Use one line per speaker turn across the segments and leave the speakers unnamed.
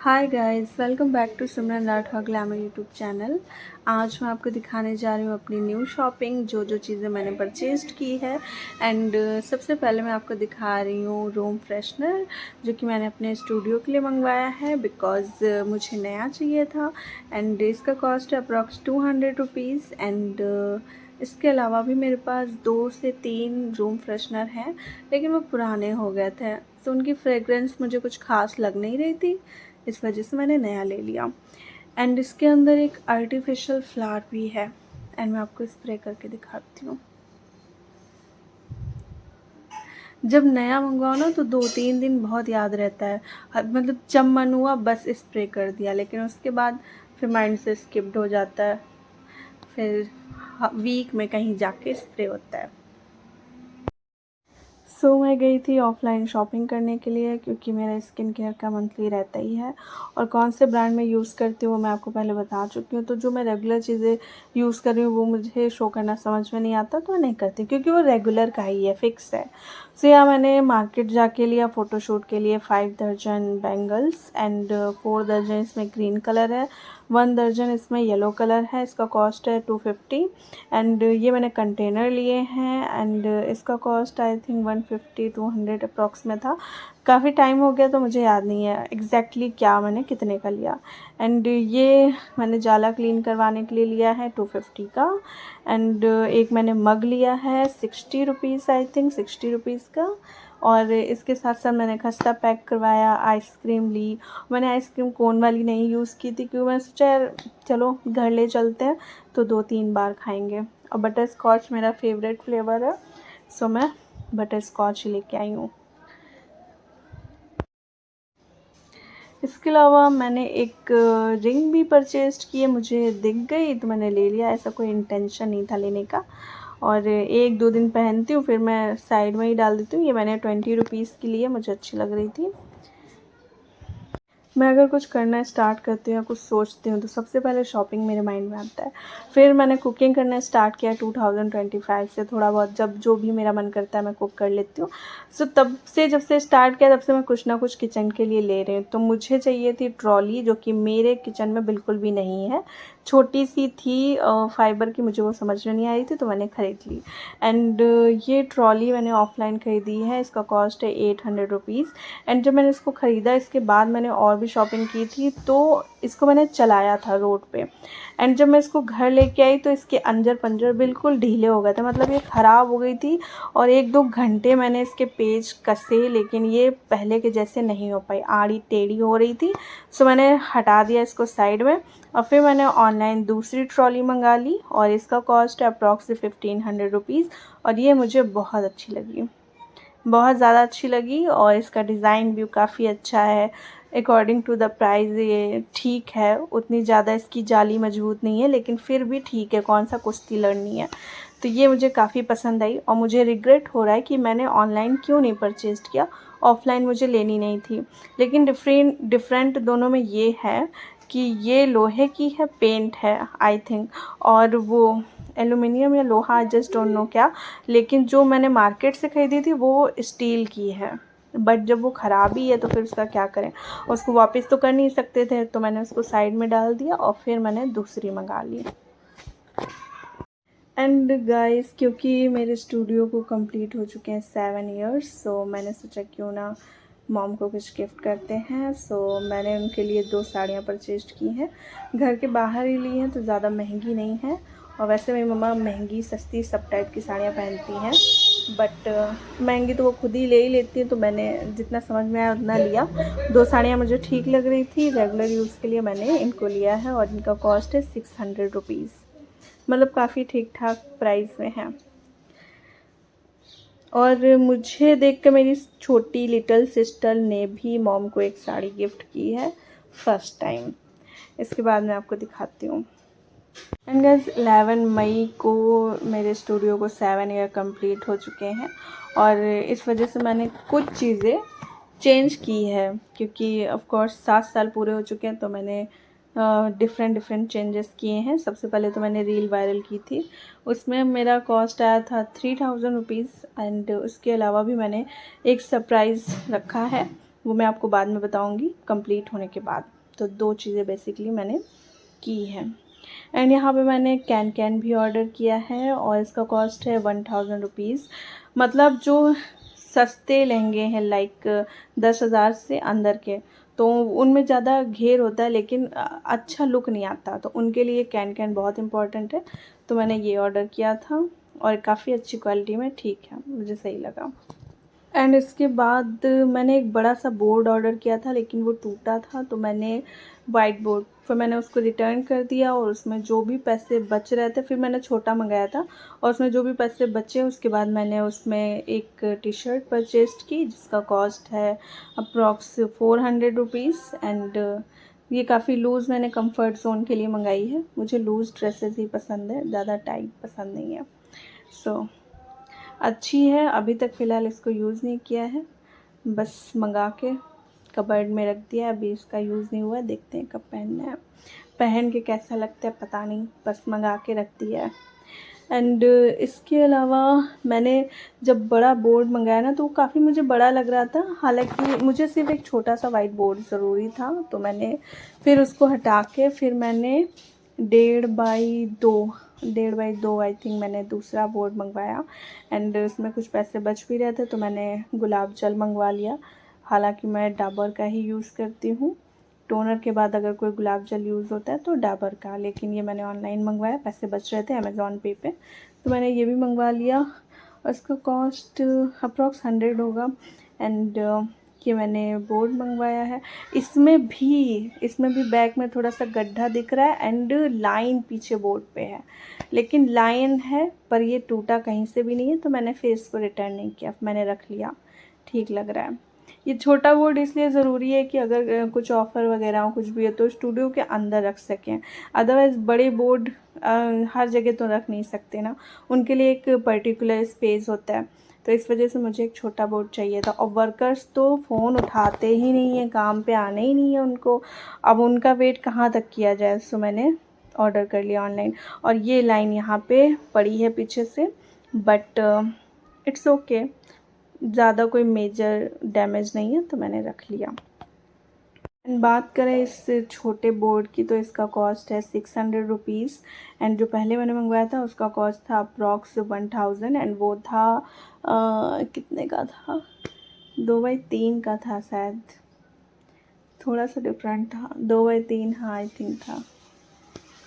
Hi guys, welcome back to Simran Rathore glamour YouTube channel. आज मैं आपको दिखाने जा रही हूँ अपनी न्यू शॉपिंग, जो चीज़ें मैंने परचेस्ड की है। एंड सबसे पहले मैं आपको दिखा रही हूँ रूम फ्रेशनर, जो कि मैंने अपने स्टूडियो के लिए मंगवाया है बिकॉज़ मुझे नया चाहिए था। एंड इसका कॉस्ट है अप्रॉक्स 200 रुपीज़। एंड इसके अलावा भी मेरे पास 2 से 3 रूम फ्रेशनर हैं, लेकिन वो पुराने हो गए थे, तो उनकी फ्रेगरेंस मुझे कुछ खास लग नहीं रही थी, इस वजह से मैंने नया ले लिया। एंड इसके अंदर एक आर्टिफिशियल फ्लावर भी है, एंड मैं आपको स्प्रे करके दिखाती हूँ। जब नया मंगवाओ ना तो 2-3 दिन बहुत याद रहता है, मतलब जब मन हुआ बस स्प्रे कर दिया, लेकिन उसके बाद फिर माइंड से स्किप्ड हो जाता है, फिर वीक में कहीं जाके स्प्रे होता है। मैं गई थी ऑफ़लाइन शॉपिंग करने के लिए, क्योंकि मेरा स्किन केयर का मंथली रहता ही है। और कौन से ब्रांड में यूज़ करती हूँ वो मैं आपको पहले बता चुकी हूँ। तो जो मैं रेगुलर चीज़ें यूज़ कर रही हूँ वो मुझे शो करना समझ में नहीं आता, तो मैं नहीं करती, क्योंकि वो रेगुलर का ही है, फ़िक्स है। यहाँ मैंने मार्केट जाके लिया फ़ोटोशूट के लिए 5 दर्जन बैंगल्स, एंड 4 दर्जन इसमें ग्रीन कलर है, 1 दर्जन इसमें येलो कलर है। इसका कॉस्ट है 250। एंड ये मैंने कंटेनर लिए हैं, एंड इसका कॉस्ट आई थिंक 150-200 अप्रॉक्स में था। काफ़ी टाइम हो गया तो मुझे याद नहीं है एग्जैक्टली क्या मैंने कितने का लिया। एंड ये मैंने जाला क्लीन करवाने के लिए लिया है 250 का। एंड एक मैंने मग लिया है 60 रुपीज़, आई थिंक 60 रुपीज़ का। और इसके साथ साथ मैंने खस्ता पैक करवाया, आइसक्रीम ली। मैंने आइसक्रीम कोन वाली नहीं यूज़ की थी, क्योंकि मैंने सोचा यार चलो घर ले चलते हैं तो 2-3 बार खाएंगे। और बटर स्कॉच मेरा फेवरेट फ्लेवर है, सो मैं बटर स्कॉच ही लेके आई हूँ। इसके अलावा मैंने एक रिंग भी परचेज़ की है, मुझे दिख गई तो मैंने ले लिया, ऐसा कोई इंटेंशन नहीं था लेने का। और 1-2 दिन पहनती हूँ, फिर मैं साइड में ही डाल देती हूँ। ये मैंने 20 रुपीज़ की ली है, मुझे अच्छी लग रही थी। मैं अगर कुछ करना स्टार्ट करती हूँ या कुछ सोचती हूँ तो सबसे पहले शॉपिंग मेरे माइंड में आता है। फिर मैंने कुकिंग करना स्टार्ट किया 2025 से, थोड़ा बहुत जब जो भी मेरा मन करता है मैं कुक कर लेती हूँ। तब से जब से स्टार्ट किया तब से मैं कुछ ना कुछ किचन के लिए ले रही हूँ। तो मुझे चाहिए थी ट्रॉली, जो कि मेरे किचन में बिल्कुल भी नहीं है, छोटी सी थी फाइबर की, मुझे वो समझ में नहीं आ रही थी तो मैंने ख़रीद ली। एंड ये ट्रॉली मैंने ऑफ़लाइन ख़रीदी है, इसका कॉस्ट है 800 रुपीज़। एंड जब मैंने इसको ख़रीदा, इसके बाद मैंने और भी शॉपिंग की थी, तो इसको मैंने चलाया था रोड पे। एंड जब मैं इसको घर लेके आई तो इसके अंजर पंजर बिल्कुल ढीले हो गए थे, मतलब ये ख़राब हो गई थी। और 1-2 घंटे मैंने इसके पेज कसे, लेकिन ये पहले के जैसे नहीं हो पाई, आड़ी टेढ़ी हो रही थी। मैंने हटा दिया इसको साइड में, और फिर मैंने ऑनलाइन दूसरी ट्रॉली मंगा ली, और इसका कॉस्ट है अप्रॉक्स 1500 रुपीज़। और ये मुझे बहुत अच्छी लगी, बहुत ज़्यादा अच्छी लगी। और इसका डिज़ाइन भी काफ़ी अच्छा है, अकॉर्डिंग टू द प्राइस ये ठीक है। उतनी ज़्यादा इसकी जाली मजबूत नहीं है, लेकिन फिर भी ठीक है, कौन सा कुश्ती लड़नी है। तो ये मुझे काफ़ी पसंद आई, और मुझे रिग्रेट हो रहा है कि मैंने ऑनलाइन क्यों नहीं परचेज़ किया, ऑफ़लाइन मुझे लेनी नहीं थी। लेकिन डिफरेंट दोनों में ये है कि ये लोहे की है, पेंट है आई थिंक, और वो एलुमिनियम या लोहा, आई जस्ट डोंट नो क्या। लेकिन जो मैंने मार्केट से ख़रीदी थी वो स्टील की है। बट जब वो ख़राब ही है तो फिर उसका क्या करें, उसको वापस तो कर नहीं सकते थे, तो मैंने उसको साइड में डाल दिया और फिर मैंने दूसरी मंगा ली। एंड गाइस, क्योंकि मेरे स्टूडियो को कंप्लीट हो चुके हैं 7 इयर्स, सो मैंने सोचा क्यों ना मॉम को कुछ गिफ्ट करते हैं। मैंने उनके लिए 2 साड़ियाँ परचेज की हैं, घर के बाहर ही ली हैं, तो ज़्यादा महंगी नहीं है। और वैसे मेरी मम्मा महंगी सस्ती सब टाइप की साड़ियाँ पहनती हैं, बट महंगी तो वो खुद ही ले ही लेती हैं, तो मैंने जितना समझ में आया उतना लिया। 2 साड़ियाँ मुझे ठीक लग रही थी, रेगुलर यूज़ के लिए मैंने इनको लिया है, और इनका कॉस्ट है 600 रुपीज़, मतलब काफ़ी ठीक ठाक प्राइस में है। और मुझे देखकर मेरी छोटी लिटिल सिस्टर ने भी मॉम को एक साड़ी गिफ्ट की है फर्स्ट टाइम। इसके बाद मैं आपको दिखाती हूँ। एंड गाइस, 11 मई को मेरे स्टूडियो को 7 ईयर कंप्लीट हो चुके हैं, और इस वजह से मैंने कुछ चीज़ें चेंज की है, क्योंकि ऑफ कोर्स 7 साल पूरे हो चुके हैं, तो मैंने डिफरेंट चेंजेस किए हैं। सबसे पहले तो मैंने रील वायरल की थी, उसमें मेरा कॉस्ट आया था 3000 रुपीज़। एंड उसके अलावा भी मैंने एक सरप्राइज़ रखा है, वो मैं आपको बाद में बताऊँगी कंप्लीट होने के बाद। तो 2 चीज़ें बेसिकली मैंने की हैं। एंड यहाँ पे मैंने कैन भी ऑर्डर किया है और इसका कॉस्ट है 1000 रुपीज़। मतलब जो सस्ते लहंगे हैं लाइक 10,000 से अंदर के, तो उनमें ज़्यादा घेर होता है लेकिन अच्छा लुक नहीं आता, तो उनके लिए कैन बहुत इम्पॉर्टेंट है। तो मैंने ये ऑर्डर किया था और काफ़ी अच्छी क्वालिटी में, ठीक है, मुझे सही लगा। एंड इसके बाद मैंने एक बड़ा सा बोर्ड ऑर्डर किया था लेकिन वो टूटा था, तो मैंने वाइट बोर्ड, फिर मैंने उसको रिटर्न कर दिया और उसमें जो भी पैसे बच रहे थे, फिर मैंने छोटा मंगाया था और उसमें जो भी पैसे बचे उसके बाद मैंने उसमें एक टी शर्ट परचेज की जिसका कॉस्ट है अप्रॉक्स 400 रुपीज़। एंड ये काफ़ी लूज़ मैंने कंफर्ट जोन के लिए मंगाई है, मुझे लूज़ ड्रेसेस ही पसंद है, ज़्यादा टाइट पसंद नहीं है। सो अच्छी है, अभी तक फ़िलहाल इसको यूज़ नहीं किया है, बस मंगा के कबर्ड में रख दिया है, अभी इसका यूज़ नहीं हुआ है, देखते हैं कब पहनना है। पहन के कैसा लगता है पता नहीं, बस मंगा के रख दिया है। एंड इसके अलावा मैंने जब बड़ा बोर्ड मंगाया ना तो वो काफ़ी मुझे बड़ा लग रहा था, हालांकि मुझे सिर्फ एक छोटा सा वाइट बोर्ड ज़रूरी था, तो मैंने फिर उसको हटा के फिर मैंने 1.5 बाई 2 आई थिंक मैंने दूसरा बोर्ड मंगवाया। एंड उसमें कुछ पैसे बच भी रहे थे तो मैंने गुलाब जल मंगवा लिया। हालांकि मैं डाबर का ही यूज़ करती हूँ, टोनर के बाद अगर कोई गुलाब जल यूज़ होता है तो डाबर का, लेकिन ये मैंने ऑनलाइन मंगवाया, पैसे बच रहे थे अमेज़ॉन पे तो मैंने ये भी मंगवा लिया। इसका कॉस्ट अप्रॉक्स 100 होगा। एंड ये मैंने बोर्ड मंगवाया है, इसमें भी बैक में थोड़ा सा गड्ढा दिख रहा है एंड लाइन पीछे बोर्ड पे है, लेकिन लाइन है पर ये टूटा कहीं से भी नहीं है, तो मैंने फिर इसको रिटर्न नहीं किया, मैंने रख लिया, ठीक लग रहा है। ये छोटा बोर्ड इसलिए ज़रूरी है कि अगर कुछ ऑफ़र वगैरह हो, कुछ भी है तो स्टूडियो के अंदर रख सकें, अदरवाइज़ बड़े बोर्ड हर जगह तो रख नहीं सकते ना, उनके लिए एक पर्टिकुलर स्पेस होता है, तो इस वजह से मुझे एक छोटा बोर्ड चाहिए था। और वर्कर्स तो फ़ोन उठाते ही नहीं हैं, काम पे आना ही नहीं है उनको, अब उनका वेट कहाँ तक किया जाए, सो मैंने ऑर्डर कर लिया ऑनलाइन। और ये लाइन यहाँ पे पड़ी है पीछे से, बट इट्स ओके, ज़्यादा कोई मेजर डैमेज नहीं है, तो मैंने रख लिया। बात करें इस छोटे बोर्ड की तो इसका कॉस्ट है 600 रुपीज़। एंड जो पहले मैंने मंगवाया था उसका कॉस्ट था अप्रॉक्स 1000 एंड वो था कितने का था, 2 बाई 3 का था शायद, थोड़ा सा डिफरेंट था, 2 बाई 3 हाँ आई थिंक था,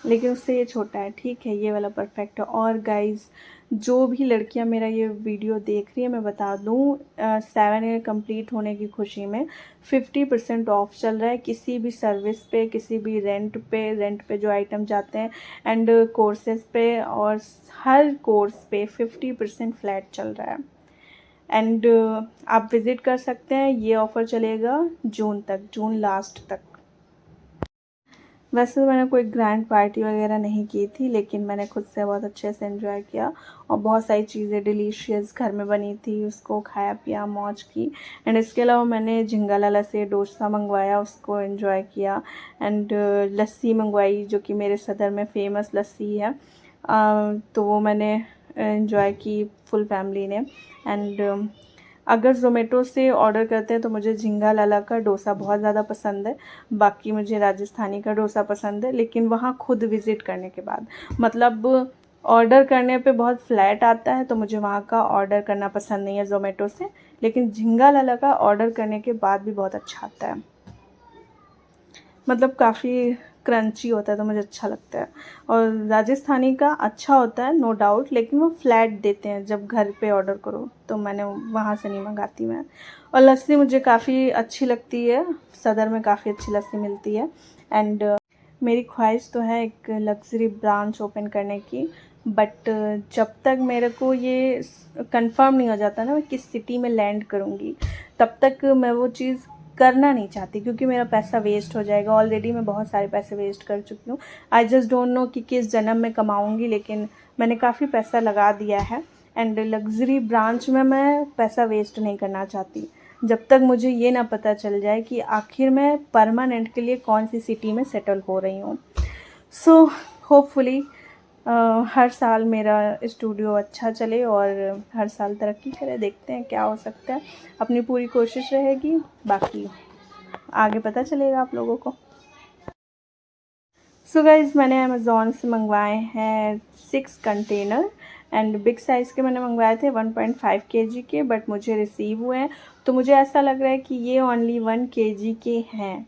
लेकिन उससे ये छोटा है, ठीक है, ये वाला परफेक्ट है। और गाइज़ जो भी लड़कियां मेरा ये वीडियो देख रही है, मैं बता दूं 7 ईयर कंप्लीट होने की खुशी में 50% ऑफ चल रहा है किसी भी सर्विस पे, किसी भी रेंट पे जो आइटम जाते हैं, एंड कोर्सेज पे, और हर कोर्स पे 50% फ्लैट चल रहा है। एंड आप विज़िट कर सकते हैं, ये ऑफ़र चलेगा जून तक, जून लास्ट तक। वैसे तो मैंने कोई ग्रैंड पार्टी वगैरह नहीं की थी, लेकिन मैंने खुद से बहुत अच्छे से एंजॉय किया और बहुत सारी चीज़ें डिलीशियस घर में बनी थी, उसको खाया पिया मौज की। एंड इसके अलावा मैंने झिंगा लाला से डोसा मंगवाया, उसको एंजॉय किया। एंड लस्सी मंगवाई जो कि मेरे सदर में फ़ेमस लस्सी है, तो वो मैंने एंजॉय की फुल फैमिली ने। एंड अगर ज़ोमेटो से ऑर्डर करते हैं तो मुझे झिंगा लाला का डोसा बहुत ज़्यादा पसंद है, बाकी मुझे राजस्थानी का डोसा पसंद है, लेकिन वहाँ खुद विज़िट करने के बाद, मतलब ऑर्डर करने पे बहुत फ्लैट आता है, तो मुझे वहाँ का ऑर्डर करना पसंद नहीं है ज़ोमेटो से, लेकिन झिंगा लाला का ऑर्डर करने के बाद भी बहुत अच्छा आता है, मतलब काफ़ी क्रंची होता है तो मुझे अच्छा लगता है। और राजस्थानी का अच्छा होता है नो डाउट, लेकिन वो फ्लैट देते हैं जब घर पे ऑर्डर करो, तो मैंने वहाँ से नहीं मंगाती मैं। और लस्सी मुझे काफ़ी अच्छी लगती है, सदर में काफ़ी अच्छी लस्सी मिलती है। एंड मेरी ख्वाहिश तो है एक लग्ज़री ब्रांच ओपन करने की, बट जब तक मेरे को ये कंफर्म नहीं हो जाता ना मैं किस सिटी में लैंड करूँगी, तब तक मैं वो चीज़ करना नहीं चाहती, क्योंकि मेरा पैसा वेस्ट हो जाएगा। ऑलरेडी मैं बहुत सारे पैसे वेस्ट कर चुकी हूँ, आई जस्ट डोंट नो कि किस जन्म में कमाऊँगी, लेकिन मैंने काफ़ी पैसा लगा दिया है। एंड लग्ज़री ब्रांच में मैं पैसा वेस्ट नहीं करना चाहती जब तक मुझे ये ना पता चल जाए कि आखिर मैं परमानेंट के लिए कौन सी सिटी में सेटल हो रही हूँ। सो होपफुली हर साल मेरा स्टूडियो अच्छा चले और हर साल तरक्की करे। देखते हैं क्या हो सकता है, अपनी पूरी कोशिश रहेगी, बाकी आगे पता चलेगा आप लोगों को। सो गाइज़, मैंने अमेज़ॉन से मंगवाए हैं 6 कंटेनर एंड बिग साइज़ के मैंने मंगवाए थे 1.5 केजी के, बट मुझे रिसीव हुए हैं तो मुझे ऐसा लग रहा है कि ये ओनली 1 केजी के हैं।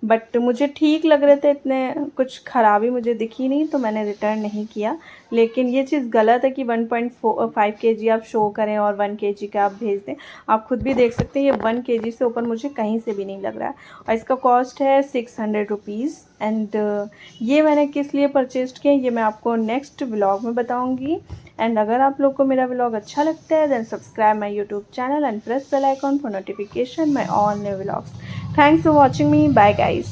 बट मुझे ठीक लग रहे थे, इतने कुछ ख़राबी मुझे दिखी नहीं, तो मैंने रिटर्न नहीं किया। लेकिन ये चीज़ गलत है कि 1.5 केजी आप शो करें और 1 केजी का आप भेज दें। आप खुद भी देख सकते हैं ये 1 केजी से ऊपर मुझे कहीं से भी नहीं लग रहा है और इसका कॉस्ट है 600 रुपीज़। एंड ये मैंने किस लिए परचेज़ किया ये मैं आपको नेक्स्ट व्लॉग में बताऊँगी। एंड अगर आप लोग को मेरा व्लॉग अच्छा लगता है then subscribe my YouTube channel and press bell icon for notification my all new vlogs. Thanks for watching me. Bye guys.